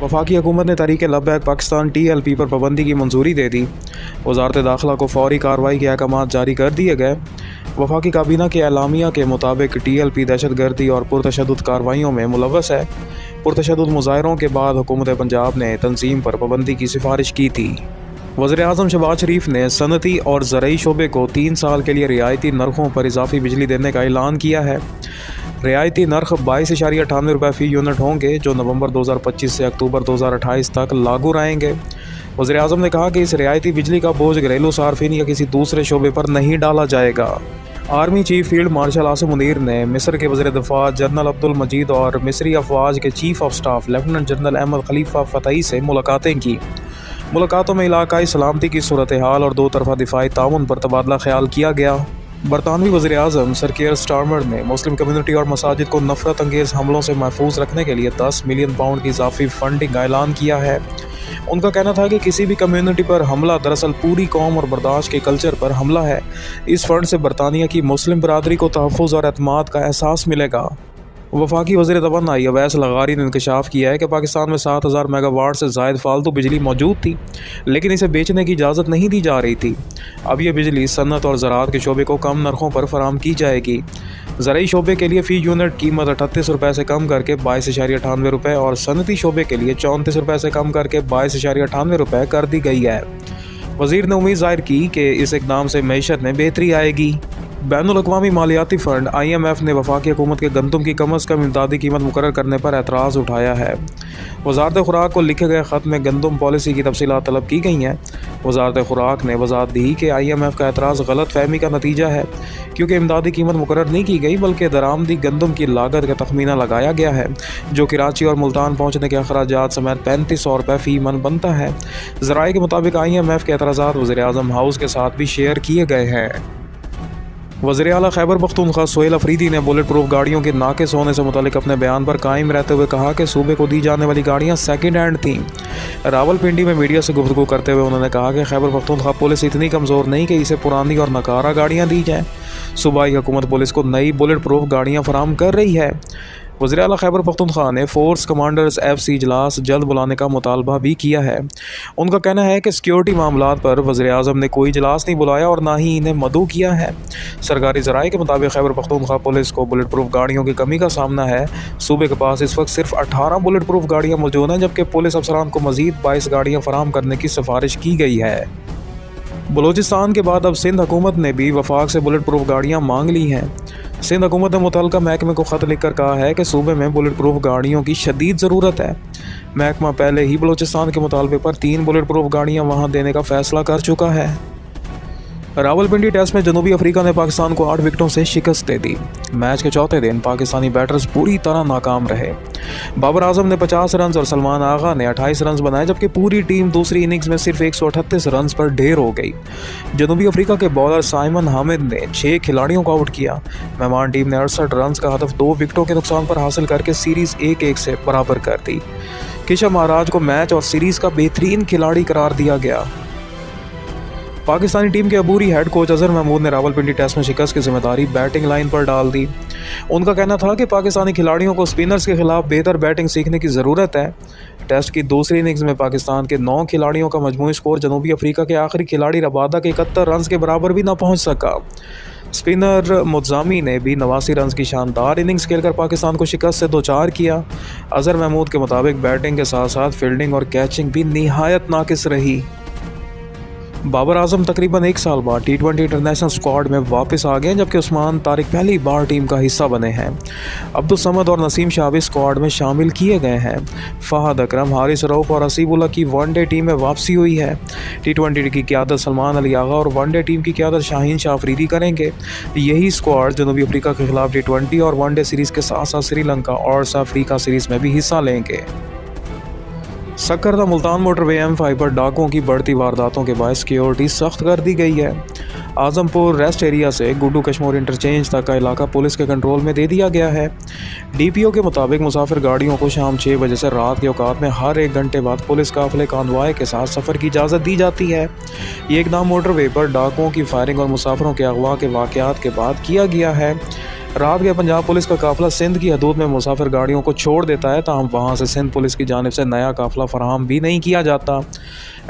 वफाकी हुकूमत ने तहरीक लब्बैक पाकिस्तान TLP पर पाबंदी की मंजूरी दे दी। वजारत दाखिला को फौरी कार्रवाई के अहकाम जारी कर दिए गए। वफाकी काबीना के एलामिया के मुताबिक TLP दहशत गर्दी और पुरतशद्दुद कार्रवाइयों में मुलव्वस है। पुरतशद्दुद मुजाहरों के बाद हुकूमत पंजाब ने तंजीम पर पाबंदी की सिफारिश की थी। वज़ीर-ए-आज़म शहबाज शरीफ ने सनती और ज़रई शोबे को 3 साल के लिए रियायती नरखों पर इजाफी बिजली देने का ऐलान किया है। रियायती नर्ख 22.98 रुपये फ़ी यूनिट होंगे, जो नवंबर 2025 से अक्टूबर 2028 तक लागू रहेंगे। वज़ीर-ए-आज़म ने कहा कि इस रियायती बिजली का बोझ घरेलू सार्फिन या किसी दूसरे शोबे पर नहीं डाला जाएगा। Army chief field marshal Asim Munir ने मिस्र के वज़ीर दिफ़ा जनरल अब्दुल मजीद और मिस्री अफवाज के chief of staff lieutenant general Ahmed Khalifa Fathy से मुलाकातें की। मुलाकातों में इलाकाई सलामती की सूरत हाल और दो तरफ़ा दिफाई ताउन पर तबादला ख्याल किया गया। बरतानवी वज़ीर-ए-आज़म सर कीयर स्टारमर ने मुस्लिम कम्यूनिटी और मसाजिद को नफरत अंगेज़ हमलों से महफूज रखने के लिए 10 मिलियन पाउंड की इजाफी फंडिंग का ऐलान किया है। उनका कहना था कि किसी भी कम्यूनिटी पर हमला दरअसल पूरी कौम और बर्दाश्त के कल्चर पर हमला है। इस फंड से बरतानिया की मुस्लिम बरादरी को तहफ़्फ़ुज़ और एतमाद का एहसास मिलेगा। वफाकी वज़ीर तवानाई अवैस लगारी ने इंकशाफ किया है कि पाकिस्तान में 7000 मेगावाट से ज़ायद फालतू बिजली मौजूद थी, लेकिन इसे बेचने की इजाज़त नहीं दी जा रही थी। अब यह बिजली सन्नत और ज़राअत के शोबे को कम नरखों पर फराम की जाएगी। ज़रई शोबे के लिए फ़ी यूनिट कीमत 38 रुपये से कम करके 22.98 रुपये और सनती शोबे के लिए 34 रुपये से कम करके 22.98 रुपये कर दी गई है। वज़ीर ने उम्मीद ज़ाहिर की कि इस इक़दाम से मईशत में बेहतरी आएगी। बैनुल-अक़वामी मालियाती फ़ंड IMF ने वफाकी हुकूमत के गंदम की कम अज़ कम इमदादी कीमत मुकर्रर करने पर एतराज़ उठाया है। वज़ारत खुराक को लिखे गए ख़त में गंदम पॉलिसी की तफसीलात तलब की गई हैं। वज़ारत खुराक ने वज़ाहत दी कि IMF का एतराज़ गलत फहमी का नतीजा है, क्योंकि इमदादी कीमत मुकर्रर नहीं की गई बल्कि दरामदी गंदम की लागत का तखमीना लगाया गया है, जो कराची और मुल्तान पहुँचने के अखराजात समेत 3500 रुपये फ़ी मन बनता है। ज़राए के मुताबिक IMF के एतराज़ात वज़ीर-ए-आज़म हाउस के साथ भी शेयर किए गए हैं। वज़ीर आला खैबर पख्तूनख्वा सोहेल अफरीदी ने बुलेट प्रूफ गाड़ियों के नाक़िस होने से मुतालिक अपने बयान पर कायम रहते हुए कहा कि सूबे को दी जाने वाली गाड़ियाँ सेकेंड हैंड थीं। रावलपिंडी में मीडिया से गुफ्तगू करते हुए उन्होंने कहा कि खैबर पख्तूनख्वा पुलिस इतनी कमज़ोर नहीं कि इसे पुरानी और नकारा गाड़ियाँ दी जाएँ। सूबाई हुकूमत पुलिस को नई बुलेट प्रूफ गाड़ियाँ फराम कर रही है। वज़ीर आला खैबर पख्तूनख्वा ने फोर्स कमांडर्स FC इजलास जल्द बुलाने का मुतालबा भी किया है। उनका कहना है कि सिक्योरिटी मामलात पर वज़ीर-ए-आज़म ने कोई इजलास नहीं बुलाया और ना ही इन्हें मदऊ किया है। सरकारी ज़राए के मुताबिक खैबर पख्तूनख्वा पुलिस को बुलेट प्रूफ गाड़ियों की कमी का सामना है। सूबे के पास इस वक्त सिर्फ 18 बुलेट प्रूफ गाड़ियाँ मौजूद हैं, जबकि पुलिस अफसरान को मज़ीद 22 गाड़ियाँ फराम करने की सिफारिश की गई है। बलूचिस्तान के बाद अब सिंध हुकूमत ने भी वफाक से बुलेट प्रूफ गाड़ियाँ मांग ली हैं। सिंध हुकूमत ने मुतल्लिका महकमे को ख़त लिखकर कहा है कि सूबे में बुलेट प्रूफ गाड़ियों की शदीद ज़रूरत है। महकमा पहले ही बलूचिस्तान के मुतालबे पर 3 बुलेट प्रूफ गाड़ियाँ वहाँ देने का फ़ैसला कर चुका है। रावलपिंडी टेस्ट में जनूबी अफ्रीका ने पाकिस्तान को 8 विकेटों से शिकस्त दे दी। मैच के चौथे दिन पाकिस्तानी बैटर्स पूरी तरह नाकाम रहे। बाबर आजम ने 50 रन और सलमान आगा ने 28 रन बनाए, जबकि पूरी टीम दूसरी इनिंग्स में सिर्फ 138 रन पर ढेर हो गई। जनूबी अफ्रीका के बॉलर साइमन हामिद ने 6 खिलाड़ियों को आउट किया। मेहमान टीम ने 68 रन का हदफ 2 विकेटों के नुकसान पर हासिल करके सीरीज़ 1-1 से बराबर कर दी। किशा महाराज को मैच और सीरीज़ का बेहतरीन खिलाड़ी करार दिया गया। पाकिस्तानी टीम के अबूरी हेड कोच अजहर महमूद ने रावलपिंडी टेस्ट में शिकस्त की जिम्मेदारी बैटिंग लाइन पर डाल दी। उनका कहना था कि पाकिस्तानी खिलाड़ियों को स्पिनर्स के खिलाफ बेहतर बैटिंग सीखने की ज़रूरत है। टेस्ट की दूसरी इनिंग्स में पाकिस्तान के 9 खिलाड़ियों का मजमूई स्कोर जनूबी अफ्रीका के आखिरी खिलाड़ी रबादा के 71 रन के बराबर भी ना पहुँच सका। स्पिनर मुतज़ामी ने भी 89 रन की शानदार इनिंग्स खेलकर पाकिस्तान को शिकस्त से दोचार किया। अजहर महमूद के मुताबिक बैटिंग के साथ साथ फील्डिंग और कैचिंग भी निहायत नाकिस रही। बाबर आजम तकरीबन 1 साल बाद T20 इंटरनेशनल स्क्वाड में वापस आ गए, जबकि उस्मान तारिक पहली बार टीम का हिस्सा बने हैं। अब्दुल समद और नसीम शाह भी स्क्वाड में शामिल किए गए हैं। फ़हद अकरम, हारिस रऊफ़ और हसीबुल्ला की वनडे टीम में वापसी हुई है। T20 की क़यादत सलमान अली आगा और वनडे टीम की क़यादत शाहीन शाह अफरीदी करेंगे। यही स्क्वाड जनूबी अफ्रीका के खिलाफ T20 और वनडे सीरीज़ के साथ साथ श्रीलंका और साउथ अफ्रीका सीरीज़ में भी हिस्सा लेंगे। सकरदा मुल्तान मोटरवे M5 पर डाकुओं की बढ़ती वारदातों के बाद सिक्योरिटी सख्त कर दी गई है। आजमपुर रेस्ट एरिया से गुड्डू कश्मीर इंटरचेंज तक का इलाका पुलिस के कंट्रोल में दे दिया गया है। DPO के मुताबिक मुसाफिर गाड़ियों को शाम 6 बजे से रात के औकात में हर 1 घंटे बाद पुलिस काफिले कानवाए के साथ सफ़र की इजाज़त दी जाती है। ये इक़दाम मोटरवे पर डाकुओं की फायरिंग और मुसाफिरों के अगवा के वाक़यात के बाद किया गया है। रात के पंजाब पुलिस का काफिला सिंध की हदूद में मुसाफिर गाड़ियों को छोड़ देता है, ताहम वहाँ से सिंध पुलिस की जानिब से नया काफिला फराहम भी नहीं किया जाता।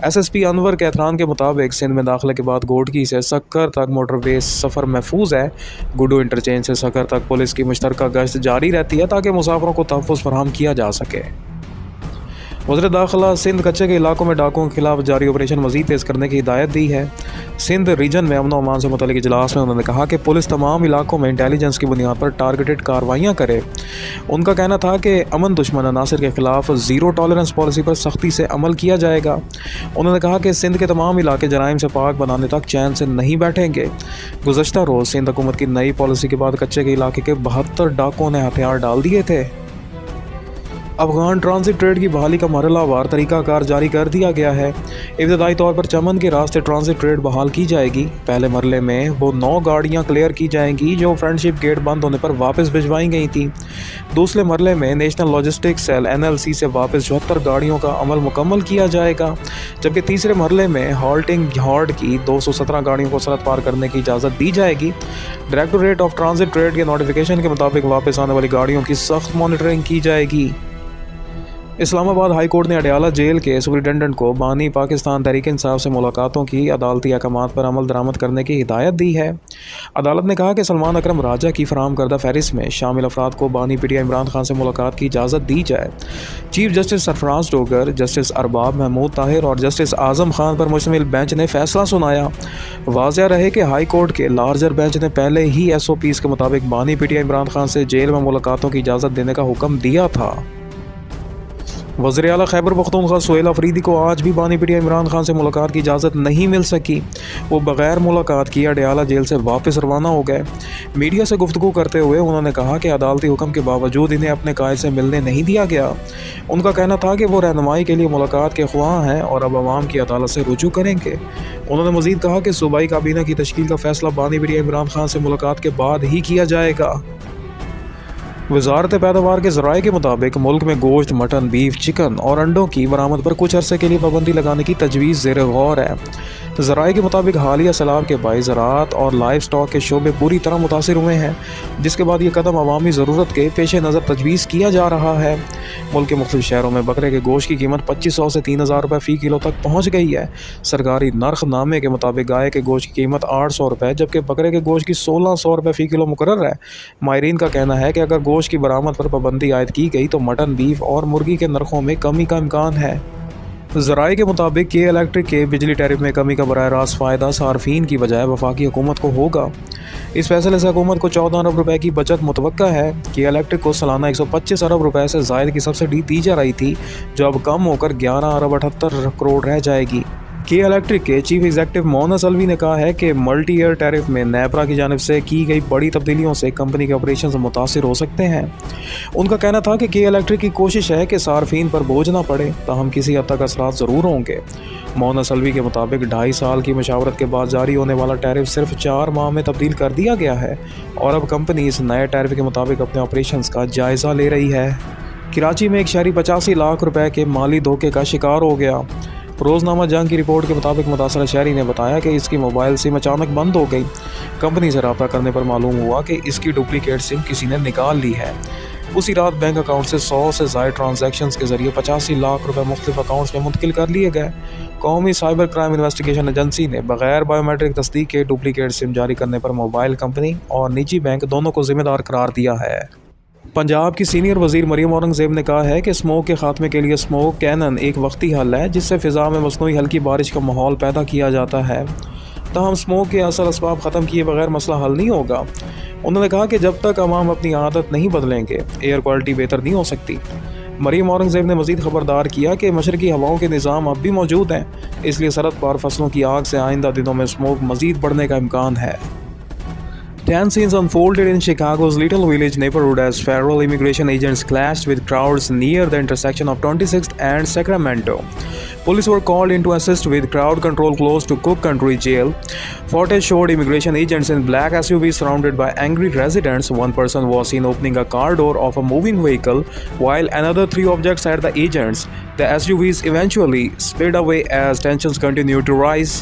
SSP अनवर कैथरान के मुताबिक सिंध में दाखिले के बाद गोडकी से सक्कर तक मोटरवे सफ़र महफूज है। गुडू इंटरचेंज से सक्कर तक पुलिस की मुश्तरका गश्त जारी रहती है ताकि मुसाफिरों को तहफ़्फ़ुज़ फराहम किया जा सके। वज़ीर दाखिला सिंध कच्चे के इलाकों में डाकुओं के खिलाफ जारी ऑपरेशन मज़ीद तेज़ करने की हिदायत दी है। सिंध रीजन में अमन अमान से मुतल्लिक़ इजलास में उन्होंने कहा कि पुलिस तमाम इलाकों में इंटेलिजेंस की बुनियाद पर टारगेटेड कार्रवाइयाँ करे। उनका कहना था कि अमन दुश्मन अनासिर के खिलाफ ज़ीरो टॉलरेंस पॉलिसी पर सख्ती से अमल किया जाएगा। उन्होंने कहा कि सिंध के तमाम इलाके जराइम से पाक बनाने तक चैन से नहीं बैठेंगे। गुज़श्ता रोज़ सिंध हुकूमत की नई पॉलिसी के बाद कच्चे के इलाके के 72 डाकुओं ने हथियार डाल दिए थे। अफगान ट्रांजिट ट्रेड की बहाली का मरहलावार तरीक़ाकार जारी कर दिया गया है। इब्तदाई तौर पर चमन के रास्ते ट्रांजिट ट्रेड बहाल की जाएगी। पहले मरले में वो 9 गाड़ियाँ क्लियर की जाएंगी जो फ्रेंडशिप गेट बंद होने पर वापस भिजवाई गई थी। दूसरे मरले में नेशनल लॉजिस्टिक्स सेल NLC से वापस 74 गाड़ियों का अमल मुकम्मल किया जाएगा, जबकि तीसरे मरले में हॉल्टिंग यार्ड की 217 गाड़ियों को सरहद पार करने की इजाज़त दी जाएगी। डायरेक्टोरेट ऑफ ट्रांजिट ट्रेड के नोटिफिकेशन के मुताबिक वापस आने वाली गाड़ियों की सख्त मॉनिटरिंग की जाएगी। इस्लामाबाद हाई कोर्ट ने अडयाला जेल के सुपरिटेंडेंट को बानी पाकिस्तान तहरीक इंसाफ से मुलाकातों की अदालती अहकामात पर अमल दरामद करने की हिदायत दी है। अदालत ने कहा कि सलमान अकरम राजा की फराहम करदा फहरिस्त में शामिल अफराद को बानी PTI इमरान खान से मुलाकात की इजाज़त दी जाए। Chief justice Sarfaraz Dogar, justice Arbab Mahmood Tahir और जस्टिस आज़म खान पर मुश्तमिल बेंच ने फैसला सुनाया। वाज़ेह रहे कि हाई कोर्ट के लार्जर बेंच ने पहले ही SOPs के मुताबिक बानी PTI इमरान खान से जेल में मुलाकातों की इजाज़त देने का हुक्म दिया था। वज़ीर आला खैबर पख्तूनख्वा सुहेल अफरीदी को आज भी बानी PTI इमरान खान से मुलाकात की इजाज़त नहीं मिल सकी। वो बग़ैर मुलाकात किए अडयाला जेल से वापस रवाना हो गए। मीडिया से गुफ्तगू करते हुए उन्होंने कहा कि अदालती हुक्म के बावजूद इन्हें अपने कायल से मिलने नहीं दिया गया। उनका कहना था कि वो रहनुमाई के लिए मुलाकात के ख्वाह हैं और अब अवाम की अदालत से रुजू करेंगे। उन्होंने मज़ीद कहा कि सूबाई काबीना की तश्कील का फैसला बानी PTI इमरान खान से मुलाकात के बाद ही किया जाएगा। वजारत पैदावार के ज़राए के मुताबिक मुल्क में गोश्त, मटन, बीफ, चिकन और अंडों की बरामद पर कुछ अरसे के लिए पाबंदी लगाने की तजवीज़ ज़ेर गौर है। ज़राए के मुताबिक हालिया सैलाब के बाइस ज़राअत और लाइव स्टॉक के शोबे पूरी तरह मुतासिर हुए हैं, जिसके बाद ये कदम अवामी ज़रूरत के पेश नज़र तजवीज़ किया जा रहा है। मुल्क के मुख्तलिफ शहरों में बकरे के गोश्त की कीमत 2500 से 3000 रुपये फ़ी किलो तक पहुँच गई है। सरकारी नरखनामे के मुताबिक गाय के गोश्त की कीमत 800 रुपये जबकि बकरे के गोश्त की 1600 रुपये फ़ी किलो मुकर्रर है। माहिरीन का कहना है कि अगर गोश्त की बरामद पर पाबंदी आयद की गई तो मटन, बीफ और मुर्गी के नरखों में कमी का इम्कान है। ज़राए के मुताबिक के इलेक्ट्रिक के बिजली टैरिफ में कमी का बराह रास्त फ़ायदा सार्फिन की बजाय वफाकी हुकूमत को होगा। इस फैसले से हुकूमत को 14 अरब रुपए की बचत मुतवक्का है। के इलेक्ट्रिक को सालाना 125 अरब रुपए से ज़ायद की सब्सिडी दी जा रही थी, जो अब कम होकर 11 अरब 78 करोड़ रह जाएगी। के इलेक्ट्रिक के चीफ एग्जीक्यूटिव मोहनस अलवी ने कहा है कि मल्टी ईयर टैरिफ में नेपरा की जानिब से की गई बड़ी तब्दीलियों से कंपनी के ऑपरेशन मुतासिर हो सकते हैं। उनका कहना था कि के इलेक्ट्रिक की कोशिश है कि सार्फिन पर बोझ ना पड़े, ताहम किसी हद तक असरात ज़रूर होंगे। मोहनस अलवी के मुताबिक 2.5 साल की मशावरत के बाद जारी होने वाला टैरिफ सिर्फ 4 माह में तब्दील कर दिया गया है और अब कंपनी इस नए टैरिफ के मुताबिक अपने ऑपरेशन का जायज़ा ले रही है। कराची में एक शहरी 85 लाख रुपए के माली धोखे का शिकार हो गया। रोज़नामा जंग की रिपोर्ट के मुताबिक मुतासरा शहरी ने बताया कि इसकी मोबाइल सिम अचानक बंद हो गई। कंपनी से रब्ता करने पर मालूम हुआ कि इसकी डुप्लीकेट सिम किसी ने निकाल ली है। उसी रात बैंक अकाउंट से 100 से ज़ायद ट्रांजैक्शंस के जरिए 85 लाख रुपए मुख्तलिफ अकाउंट्स में मुंतकिल कर लिए गए। कौमी साइबर क्राइम इन्वेस्टिगेशन एजेंसी ने बगैर बायोमेट्रिक तस्दीक के डुप्लीकेट सिम जारी करने पर मोबाइल कंपनी और निजी बैंक दोनों को जिम्मेदार करार दिया है। पंजाब की सीनियर वज़ीर मरियम औरंगज़ेब ने कहा है कि स्मोक के खात्मे के लिए स्मोक कैनन एक वक्ती हल है, जिससे फ़िज़ा में मसनूई हल्की बारिश का माहौल पैदा किया जाता है। ताहम स्मोक के असल असबाब ख़त्म किए बगैर मसला हल नहीं होगा। उन्होंने कहा कि जब तक अवाम अपनी आदत नहीं बदलेंगे, एयर क्वालिटी बेहतर नहीं हो सकती। मरियम औरंगज़ेब ने मज़ीद ख़बरदार किया कि मशरक़ी हवाओं के निज़ाम अब भी मौजूद हैं, इसलिए सरहद पार फसलों की आग से आइंदा दिनों में स्मोक मज़ीद बढ़ने का इम्कान है। Tense scenes unfolded in Chicago's Little Village neighborhood as federal immigration agents clashed with crowds near the intersection of 26th and Sacramento. Police were called in to assist with crowd control close to Cook County Jail. Footage showed immigration agents in black SUVs surrounded by angry residents. One person was seen opening a car door of a moving vehicle, while another 3 objects at the agents. The SUVs eventually sped away as tensions continued to rise.